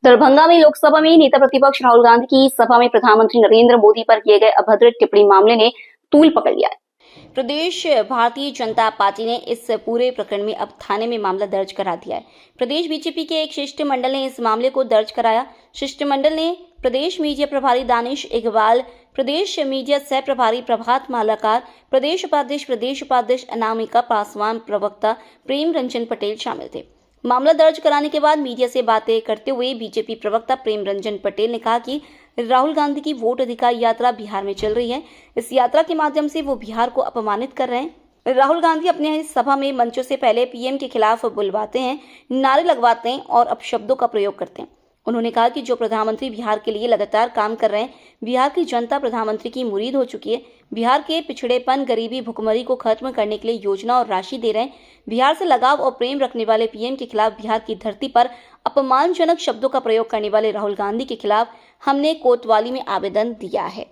दरभंगा में लोकसभा में नेता प्रतिपक्ष राहुल गांधी की सभा में प्रधानमंत्री नरेंद्र मोदी पर किए गए अभद्र टिप्पणी मामले ने तूल पकड़ लिया है। प्रदेश भारतीय जनता पार्टी ने इस पूरे प्रकरण में अब थाने में मामला दर्ज करा दिया है। प्रदेश बीजेपी के एक शिष्टमंडल ने इस मामले को दर्ज कराया। शिष्टमंडल ने प्रदेश मीडिया प्रभारी दानिश इकबाल, प्रदेश मीडिया सह प्रभारी प्रभात मालाकार, प्रदेश उपाध्यक्ष अनामिका पासवान, प्रवक्ता प्रेम रंजन पटेल शामिल थे। मामला दर्ज कराने के बाद मीडिया से बातें करते हुए बीजेपी प्रवक्ता प्रेम रंजन पटेल ने कहा कि राहुल गांधी की वोट अधिकार यात्रा बिहार में चल रही है। इस यात्रा के माध्यम से वो बिहार को अपमानित कर रहे हैं। राहुल गांधी अपने सभा में मंचों से पहले पीएम के खिलाफ बुलवाते हैं, नारे लगवाते हैं और अपशब्दों का प्रयोग करते हैं। उन्होंने कहा कि जो प्रधानमंत्री बिहार के लिए लगातार काम कर रहे हैं, बिहार की जनता प्रधानमंत्री की मुरीद हो चुकी है। बिहार के पिछड़ेपन, गरीबी, भुखमरी को खत्म करने के लिए योजना और राशि दे रहे हैं। बिहार से लगाव और प्रेम रखने वाले पीएम के खिलाफ बिहार की धरती पर अपमानजनक शब्दों का प्रयोग करने वाले राहुल गांधी के खिलाफ हमने कोतवाली में आवेदन दिया है।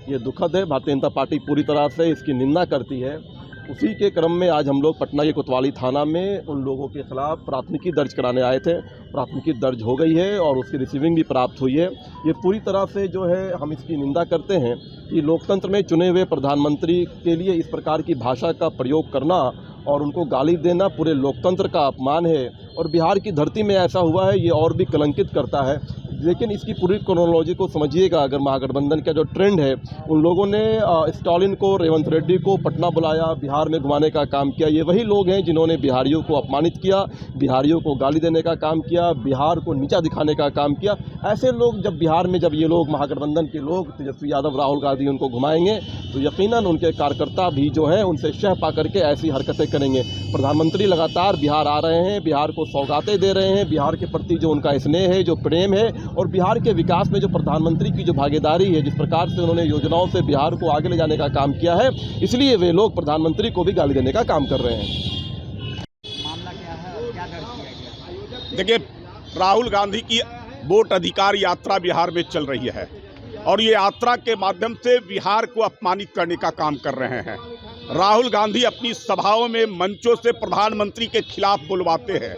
ये दुखद है। भारतीय जनता पार्टी पूरी तरह से इसकी निंदा करती है। उसी के क्रम में आज हम लोग पटना के कोतवाली थाना में उन लोगों के खिलाफ प्राथमिकी दर्ज कराने आए थे। प्राथमिकी दर्ज हो गई है और उसकी रिसीविंग भी प्राप्त हुई है। ये पूरी तरह से जो है हम इसकी निंदा करते हैं कि लोकतंत्र में चुने हुए प्रधानमंत्री के लिए इस प्रकार की भाषा का प्रयोग करना और उनको गाली देना पूरे लोकतंत्र का अपमान है और बिहार की धरती में ऐसा हुआ है, ये और भी कलंकित करता है। लेकिन इसकी पूरी क्रोनोलॉजी को समझिएगा। अगर महागठबंधन का जो ट्रेंड है, उन लोगों ने स्टालिन को, रेवंत रेड्डी को पटना बुलाया, बिहार में घुमाने का काम किया। ये वही लोग हैं जिन्होंने बिहारियों को अपमानित किया, बिहारियों को गाली देने का काम किया, बिहार को नीचा दिखाने का काम किया। ऐसे लोग जब बिहार में जब ये लोग महागठबंधन के लोग तेजस्वी यादव, राहुल गांधी उनको घुमाएंगे तो यकीनन उनके कार्यकर्ता भी जो है उनसे शह पा करके ऐसी हरकतें करेंगे। प्रधानमंत्री लगातार बिहार आ रहे हैं, बिहार को सौगातें दे रहे हैं, बिहार के प्रति जो उनका स्नेह है, जो प्रेम है और बिहार के विकास में जो प्रधानमंत्री की जो भागीदारी है, जिस प्रकार से उन्होंने योजनाओं से बिहार को आगे ले जाने का काम किया है, इसलिए वे लोग प्रधानमंत्री को भी गाली देने का काम कर रहे हैं। मामला क्या है और क्या दर्ज किया गया? देखिए, राहुल गांधी की वोट अधिकार यात्रा बिहार में चल रही है और ये यात्रा के माध्यम से बिहार को अपमानित करने का काम कर रहे हैं। राहुल गांधी अपनी सभाओं में मंचों से प्रधानमंत्री के खिलाफ बुलवाते हैं,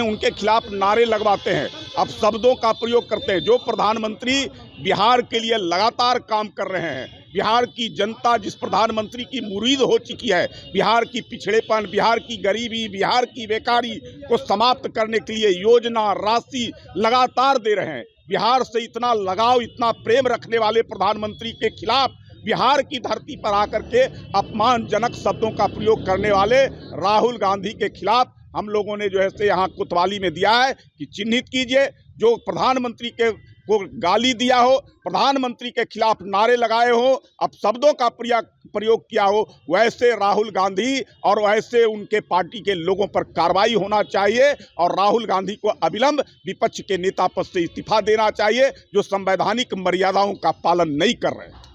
उनके खिलाफ नारे लगवाते हैं, अब शब्दों का प्रयोग करते हैं। जो प्रधानमंत्री बिहार के लिए लगातार काम कर रहे हैं, बिहार की जनता जिस प्रधानमंत्री की मुरीद हो चुकी है, बिहार की पिछड़ेपन, बिहार की गरीबी, बिहार की बेकारी को समाप्त करने के लिए योजना, राशि लगातार दे रहे हैं। बिहार से इतना लगाव, इतना प्रेम रखने वाले प्रधानमंत्री के खिलाफ बिहार की धरती पर आकर के अपमानजनक शब्दों का प्रयोग करने वाले राहुल गांधी के खिलाफ हम लोगों ने जो है से यहाँ कोतवाली में दिया है कि चिन्हित कीजिए। जो प्रधानमंत्री को गाली दिया हो, प्रधानमंत्री के खिलाफ नारे लगाए हो, अब शब्दों का प्रयोग किया हो, वैसे राहुल गांधी और वैसे उनके पार्टी के लोगों पर कार्रवाई होना चाहिए और राहुल गांधी को अविलंब विपक्ष के नेता पद से इस्तीफा देना चाहिए, जो संवैधानिक मर्यादाओं का पालन नहीं कर रहे हैं।